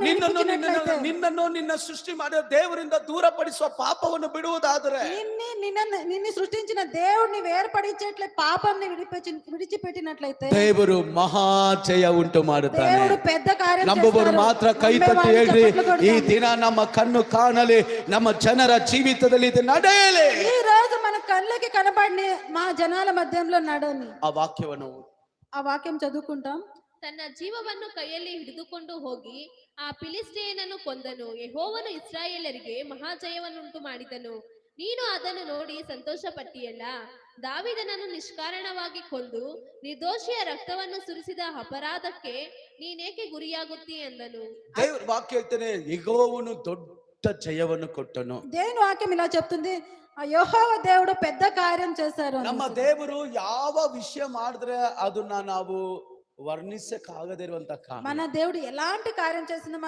ನಿನ್ನನ್ನು ನಿನ್ನ ಸೃಷ್ಟಿ ಮಾಡಿದ ದೇವರಿಂದ ದೂರಪಡಿಸುವ ಪಾಪವನ್ನು ಬಿಡುವುದಾದರೆ, నిన్ను సృష్టించిన దేవుడిని వేర్పడిచేట్లే పాపాన్ని విడిచిపెట్టినట్లయితే ದೇವರು ಮಹಾಜಯ ಉಂಟು ಮಾಡುತ್ತಾನೆ. దేవుడు పెద్ద కార్యం ನಂಬುವವರು చేస్తాడు. ಮಾತ್ರ ಕೈ ತಟ್ಟಿ ಹೇಳ್ರಿ, ಈ ದಿನ ನಮ್ಮ ಕಣ್ಣು ಕಾಣಲಿ, ನಮ್ಮ ಜನರ ಜೀವಿತದಲ್ಲಿ ಇದು ನಡೆಯಲಿ. ఈ రోజు మన కళ్ళకి కనబడి మా జనాల మధ్యలో నడని. ಆ ವಾಕ್ಯವನ್ನು ఆ వాక్యం చదువుకుంటాం. ತನ್ನ ಜೀವವನ್ನು ಕೈಯಲ್ಲಿ ಹಿಡಿದುಕೊಂಡು ಹೋಗಿ ಆ ಫಿಲಿಸ್ಟಿಯನನ್ನು ಕೊಂದನು. ಯೆಹೋವನು ಇಸ್ರಾಯೇಲರಿಗೆ ಮಹಾಜಯವನ್ನುಂಟು ಮಾಡಿದನು. ನೀನು ಅದನ್ನು ನೋಡಿ ಸಂತೋಷ ಪಟ್ಟಿಯಲ್ಲ. ದಾವೀದನನ್ನು ನಿಷ್ಕಾರಣವಾಗಿ ಕೊಂದು ನಿರ್ದೋಷಿಯ ರಕ್ತವನ್ನು ಸುರಿಸಿದ ಅಪರಾಧಕ್ಕೆ ನೀನೇಕೆ ಗುರಿಯಾಗುತ್ತಿ ಎಂದನು. ದೇವರ ವಾಕ್ಯ ಹೇಳ್ತಾನೆ, ಯೆಹೋವನು ದೊಡ್ಡ ಜಯವನ್ನು ಕೊಟ್ಟನು. దేవుని వాక్యం ఇలా చెప్తుంది, యెహోవా దేవుడు పెద్ద కార్యం చేశారు. ನಮ್ಮ ದೇವರು ಯಾವ ವಿಷಯ ಮಾಡಿದ್ರೆ ಅದನ್ನ ನಾವು ವರ್ಣಿಸಕ್ಕಾಗದಿರುವಂತ ಕಾರಣ, మన దేవుడు ఎలాంటి కార్యం చేసిన